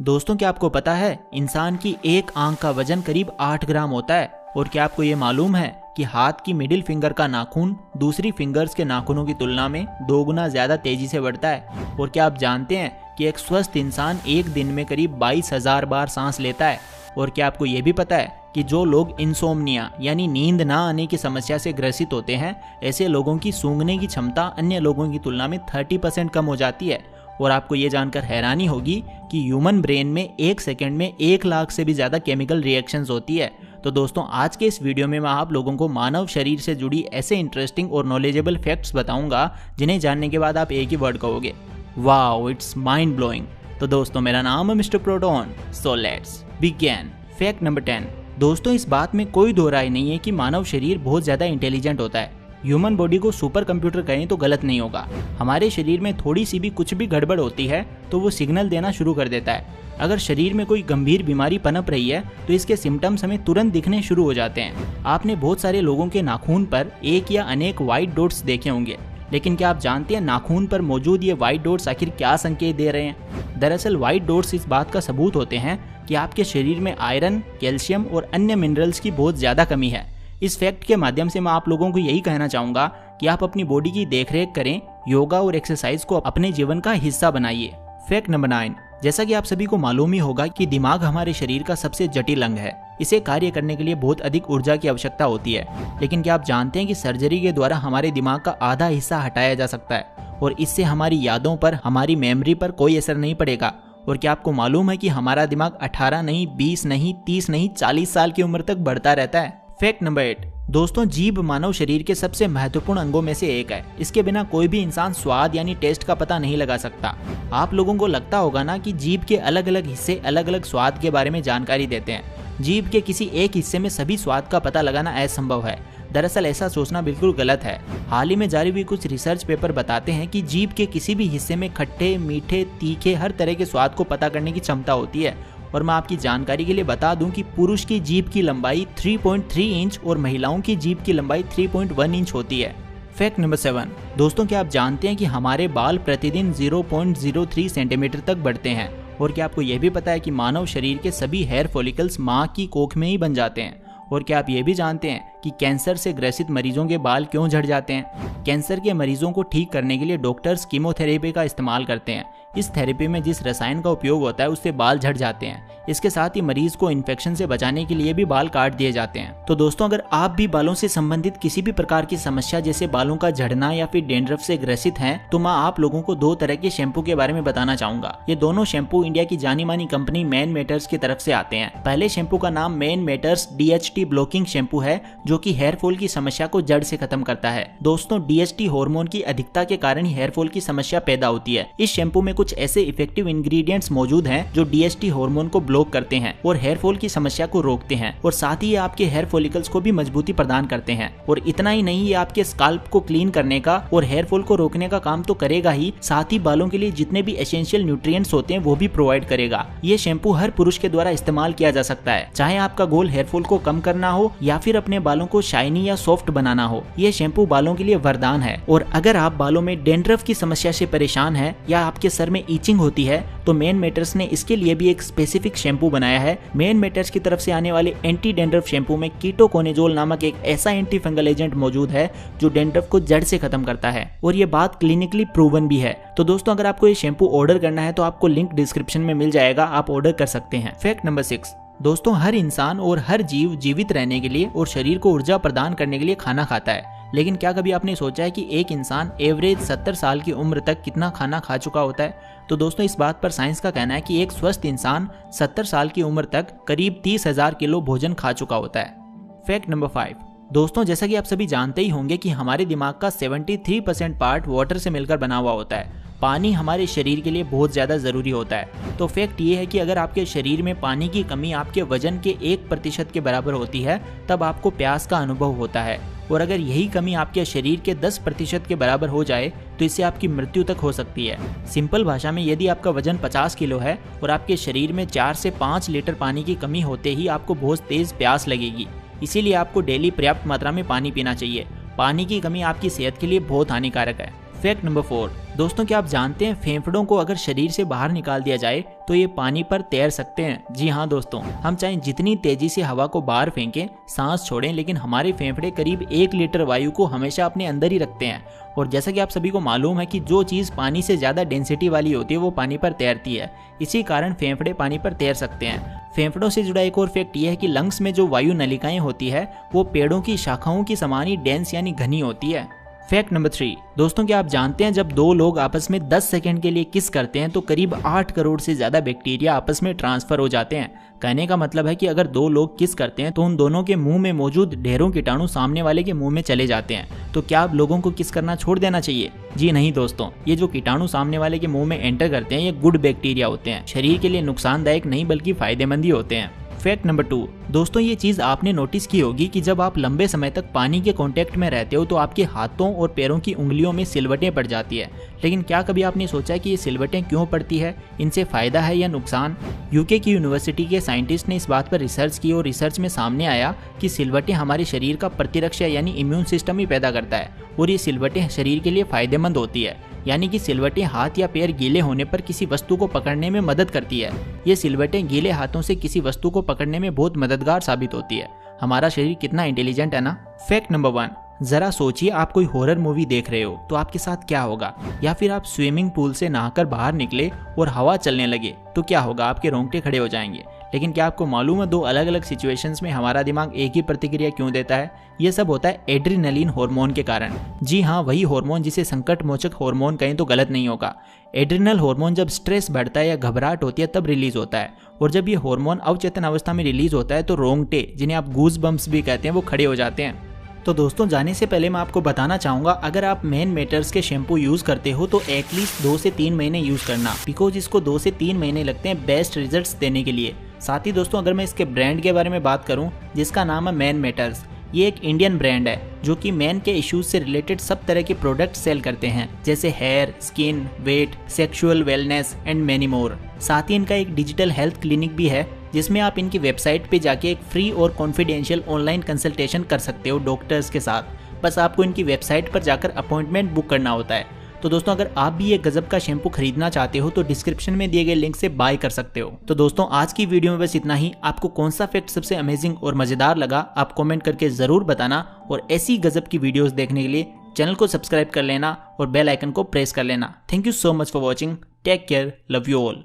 दोस्तों क्या आपको पता है इंसान की एक आंख का वजन करीब 8 ग्राम होता है। और क्या आपको ये मालूम है कि हाथ की मिडिल फिंगर का नाखून दूसरी फिंगर्स के नाखूनों की तुलना में 2 गुना ज्यादा तेजी से बढ़ता है। और क्या आप जानते हैं कि एक स्वस्थ इंसान एक दिन में करीब 22,000 बार सांस लेता है। और क्या आपको ये भी पता है कि जो लोग इंसोम्निया यानी नींद ना आने की समस्या से ग्रसित होते हैं, ऐसे लोगों की सूंघने की क्षमता अन्य लोगों की तुलना में 30% कम हो जाती है। और आपको ये जानकर हैरानी होगी कि ह्यूमन ब्रेन में 1 सेकंड में 1 लाख से भी ज़्यादा केमिकल रिएक्शंस होती है। तो दोस्तों आज के इस वीडियो में मैं आप लोगों को मानव शरीर से जुड़ी ऐसे इंटरेस्टिंग और नॉलेजेबल फैक्ट्स बताऊंगा जिन्हें जानने के बाद आप एक ही वर्ड कहोगे, वाओ इट्स माइंड ब्लोइंग। तो दोस्तों मेरा नाम है mister proton, so let's begin. Fact number 10। दोस्तों इस बात में कोई दो राय नहीं है कि मानव शरीर बहुत ज़्यादा इंटेलिजेंट होता है। ह्यूमन बॉडी को सुपर कंप्यूटर कहें तो गलत नहीं होगा। हमारे शरीर में थोड़ी सी भी कुछ भी गड़बड़ होती है तो वो सिग्नल देना शुरू कर देता है। अगर शरीर में कोई गंभीर बीमारी पनप रही है तो इसके सिम्टम्स हमें तुरंत दिखने शुरू हो जाते हैं। आपने बहुत सारे लोगों के नाखून पर एक या अनेक व्हाइट डॉट्स देखे होंगे, लेकिन क्या आप जानते हैं नाखून पर मौजूद ये व्हाइट डॉट्स आखिर क्या संकेत दे रहे हैं? दरअसल व्हाइट डॉट्स इस बात का सबूत होते हैं कि आपके शरीर में आयरन, कैल्शियम और अन्य मिनरल्स की बहुत ज़्यादा कमी है। इस फैक्ट के माध्यम से मैं आप लोगों को यही कहना चाहूँगा कि आप अपनी बॉडी की देखरेख करें, योगा और एक्सरसाइज को अपने जीवन का हिस्सा बनाइए। Fact number 9। जैसा कि आप सभी को मालूम ही होगा कि दिमाग हमारे शरीर का सबसे जटिल अंग है। इसे कार्य करने के लिए बहुत अधिक ऊर्जा की आवश्यकता होती है। लेकिन क्या आप जानते हैं कि सर्जरी के द्वारा हमारे दिमाग का आधा हिस्सा हटाया जा सकता है और इससे हमारी यादों पर, हमारी मेमोरी पर कोई असर नहीं पड़ेगा। और क्या आपको मालूम है कि हमारा दिमाग 18 नहीं, 20 नहीं, 30 नहीं, 40 साल की उम्र तक बढ़ता रहता है। Fact number 8। दोस्तों जीभ मानव शरीर के सबसे महत्वपूर्ण अंगों में से एक है। इसके बिना कोई भी इंसान स्वाद यानी टेस्ट का पता नहीं लगा सकता। आप लोगों को लगता होगा ना कि जीभ के अलग अलग हिस्से अलग अलग स्वाद के बारे में जानकारी देते हैं। जीभ के किसी एक हिस्से में सभी स्वाद का पता लगाना असंभव है। दरअसल ऐसा सोचना बिल्कुल गलत है। हाल ही में जारी हुई कुछ रिसर्च पेपर बताते हैं कि जीभ के किसी भी हिस्से में खट्टे, मीठे, तीखे हर तरह के स्वाद को पता करने की क्षमता होती है। और मैं आपकी जानकारी के लिए बता दूं कि पुरुष की जीभ की लंबाई 3.3 इंच और महिलाओं की जीभ की लंबाई 3.1 इंच होती है। Fact number 7। दोस्तों क्या आप जानते हैं कि हमारे बाल प्रतिदिन 0.03 सेंटीमीटर तक बढ़ते हैं? और क्या आपको यह भी पता है कि मानव शरीर के सभी हेयर फॉलिकल्स माँ की कोख में ही बन जाते हैं? और क्या आप ये भी जानते हैं कि कैंसर से ग्रसित मरीजों के बाल क्यों झड़ जाते हैं? कैंसर के मरीजों को ठीक करने के लिए डॉक्टर्स कीमोथेरेपी का इस्तेमाल करते हैं। इस थेरेपी में जिस रसायन का उपयोग होता है उससे बाल झड़ जाते हैं। इसके साथ ही मरीज को इन्फेक्शन से बचाने के लिए भी बाल काट दिए जाते हैं। तो दोस्तों अगर आप भी बालों से संबंधित किसी भी प्रकार की समस्या जैसे बालों का झड़ना या फिर डैंड्रफ से ग्रसित हैं, तो मैं आप लोगों को 2 तरह के शैम्पू के बारे में बताना चाहूंगा। ये दोनों शैम्पू इंडिया की जानी मानी कंपनी मैन मैटर्स की तरफ से आते हैं। पहले शैम्पू का नाम man matters DHT blocking shampoo है, जो कि हेयर फॉल की समस्या को जड़ से खत्म करता है। दोस्तों DHT हार्मोन की अधिकता के कारण ही हेयर फॉल की समस्या पैदा होती है। इस शैम्पू में कुछ ऐसे इफेक्टिव इंग्रेडिएंट्स मौजूद हैं जो DHT हार्मोन को ब्लॉक करते हैं और हेयर फॉल की समस्या को रोकते हैं, और साथ ही आपके हेयर फॉलिकल्स को भी मजबूती प्रदान करते हैं। और इतना ही नहीं, ये आपके स्काल्प को क्लीन करने का और हेयर फॉल को रोकने का काम तो करेगा ही, साथ ही बालों के लिए जितने भी एसेंशियल न्यूट्रिएंट्स होते हैं वो भी प्रोवाइड करेगा। ये शैम्पू हर पुरुष के द्वारा इस्तेमाल किया जा सकता है, चाहे आपका गोल हेयर फॉल को कम करना हो या फिर अपने बालों को शाइनी या सॉफ्ट बनाना हो। ये शैम्पू बालों के लिए वरदान है। और अगर आप बालों में डैंड्रफ की समस्या से परेशान है या आपके सर में ईचिंग होती है तो मैन मैटर्स ने इसके लिए भी एक स्पेसिफिक शैम्पू बनाया है। मैन मैटर्स की तरफ से आने वाले एंटी डैंड्रफ शैम्पू में कीटोकोनेजोल नामक एक ऐसा एंटी फंगल एजेंट मौजूद है जो डैंड्रफ को जड़ से खत्म करता है, और ये बात क्लिनिकली प्रूवन भी है। तो दोस्तों अगर आपको ये शैम्पू ऑर्डर करना है तो आपको लिंक डिस्क्रिप्शन में मिल जाएगा, आप ऑर्डर कर सकते हैं। Fact number 6। दोस्तों हर इंसान और हर जीव जीवित रहने के लिए और शरीर को ऊर्जा प्रदान करने के लिए खाना खाता है। लेकिन क्या कभी आपने सोचा है कि एक इंसान एवरेज 70 साल की उम्र तक कितना खाना खा चुका होता है? तो दोस्तों इस बात पर साइंस का कहना है कि एक स्वस्थ इंसान 70 साल की उम्र तक करीब 30,000 किलो भोजन खा चुका होता है। Fact number 5। दोस्तों जैसा कि आप सभी जानते ही होंगे कि हमारे दिमाग का 73% पार्ट वाटर से मिलकर बना हुआ होता है। पानी हमारे शरीर के लिए बहुत ज़्यादा ज़रूरी होता है। तो फैक्ट ये है कि अगर आपके शरीर में पानी की कमी आपके वजन के 1% के बराबर होती है तब आपको प्यास का अनुभव होता है, और अगर यही कमी आपके शरीर के 10% के बराबर हो जाए तो इससे आपकी मृत्यु तक हो सकती है। सिंपल भाषा में यदि आपका वजन 50 किलो है और आपके शरीर में 4 से 5 लीटर पानी की कमी होते ही आपको बहुत तेज़ प्यास लगेगी। इसीलिए आपको डेली पर्याप्त मात्रा में पानी पीना चाहिए। पानी की कमी आपकी सेहत के लिए बहुत हानिकारक है। Fact number 4। दोस्तों क्या आप जानते हैं फेफड़ों को अगर शरीर से बाहर निकाल दिया जाए तो ये पानी पर तैर सकते हैं। जी हाँ दोस्तों, हम चाहे जितनी तेजी से हवा को बाहर फेंकें, सांस छोड़ें, लेकिन हमारे फेफड़े करीब 1 लीटर वायु को हमेशा अपने अंदर ही रखते हैं। और जैसा कि आप सभी को मालूम है कि जो चीज़ पानी से ज़्यादा डेंसिटी वाली होती है वो पानी पर तैरती है। इसी कारण फेफड़े पानी पर तैर सकते हैं। फेफड़ों से जुड़ा एक और फैक्ट यह है कि लंग्स में जो वायु नलिकाएं होती है वो पेड़ों की शाखाओं की समान ही डेंस यानी घनी होती है। फैक्ट नंबर 3, दोस्तों क्या आप जानते हैं जब दो लोग आपस में 10 सेकंड के लिए किस करते हैं तो करीब 8 करोड़ से ज्यादा बैक्टीरिया आपस में ट्रांसफर हो जाते हैं। कहने का मतलब है कि अगर दो लोग किस करते हैं तो उन दोनों के मुंह में मौजूद ढेरों कीटाणु सामने वाले के मुंह में चले जाते हैं। तो क्या आप लोगों को किस करना छोड़ देना चाहिए? जी नहीं दोस्तों, ये जो कीटाणु सामने वाले के मुंह में एंटर करते हैं ये गुड बैक्टीरिया होते हैं, शरीर के लिए नुकसानदायक नहीं बल्कि फायदेमंद ही होते हैं। फैक्ट नंबर 2, दोस्तों ये चीज आपने नोटिस की होगी कि जब आप लंबे समय तक पानी के कांटेक्ट में रहते हो तो आपके हाथों और पैरों की उंगलियों में सिलवटें पड़ जाती है। लेकिन क्या कभी आपने सोचा कि ये सिलवटें क्यों पड़ती है? इनसे फायदा है या नुकसान? यूके की यूनिवर्सिटी के साइंटिस्ट ने इस बात पर रिसर्च की और रिसर्च में सामने आया कि सिलवटें हमारे शरीर का प्रतिरक्षा यानी इम्यून सिस्टम ही पैदा करता है और ये सिलवटें शरीर के लिए फायदेमंद होती है। यानी कि सिलवटें हाथ या पैर गीले होने पर किसी वस्तु को पकड़ने में मदद करती है। ये सिलवटें गीले हाथों से किसी वस्तु को पकड़ने में बहुत मददगार साबित होती है। हमारा शरीर कितना इंटेलिजेंट है ना। फैक्ट नंबर 1, जरा सोचिए आप कोई हॉरर मूवी देख रहे हो तो आपके साथ क्या होगा? या फिर आप स्विमिंग पूल से नहाकर बाहर निकले और हवा चलने लगे तो क्या होगा? आपके रोंगटे खड़े हो जाएंगे। लेकिन क्या आपको मालूम है दो अलग अलग सिचुएशंस में हमारा दिमाग एक ही प्रतिक्रिया क्यों देता है? ये सब होता है एड्रेनलिन हार्मोन के कारण। जी हाँ, वही हार्मोन जिसे संकट मोचक हार्मोन कहें तो गलत नहीं होगा। एड्रेनल हार्मोन जब स्ट्रेस बढ़ता है या घबराहट होती है तब रिलीज होता है और जब ये हार्मोन अवचेतन अवस्था में रिलीज होता है तो रोंगटे, जिन्हें आप गूज बम्प्स भी कहते हैं, वो खड़े हो जाते हैं। तो दोस्तों जाने से पहले मैं आपको बताना चाहूँगा अगर आप मैन मैटर्स के शैम्पू यूज़ करते हो तो एटलीस्ट 2 से 3 महीने यूज़ करना, बिकॉज इसको 2 से 3 महीने लगते हैं बेस्ट रिजल्ट्स देने के लिए। साथ ही दोस्तों अगर मैं इसके ब्रांड के बारे में बात करूँ जिसका नाम है मैन मैटर्स, ये एक इंडियन ब्रांड है जो कि मैन के इश्यूज से रिलेटेड सब तरह के प्रोडक्ट सेल करते हैं जैसे hair, skin, weight, sexual wellness and many more. साथ ही इनका एक डिजिटल हेल्थ क्लिनिक भी है जिसमें आप इनकी वेबसाइट पे जाके एक फ्री और कॉन्फिडेंशियल ऑनलाइन कंसल्टेशन कर सकते हो डॉक्टर्स के साथ। बस आपको इनकी वेबसाइट पर जाकर अपॉइंटमेंट बुक करना होता है। तो दोस्तों अगर आप भी ये गजब का शैम्पू खरीदना चाहते हो तो डिस्क्रिप्शन में दिए गए लिंक से बाय कर सकते हो। तो दोस्तों आज की वीडियो में बस इतना ही। आपको कौन सा फैक्ट सबसे अमेजिंग और मजेदार लगा आप कमेंट करके जरूर बताना और ऐसी गजब की वीडियोस देखने के लिए चैनल को सब्सक्राइब कर लेना और बेल आइकन को प्रेस कर लेना। Thank you so much for watching. Take care, love you all.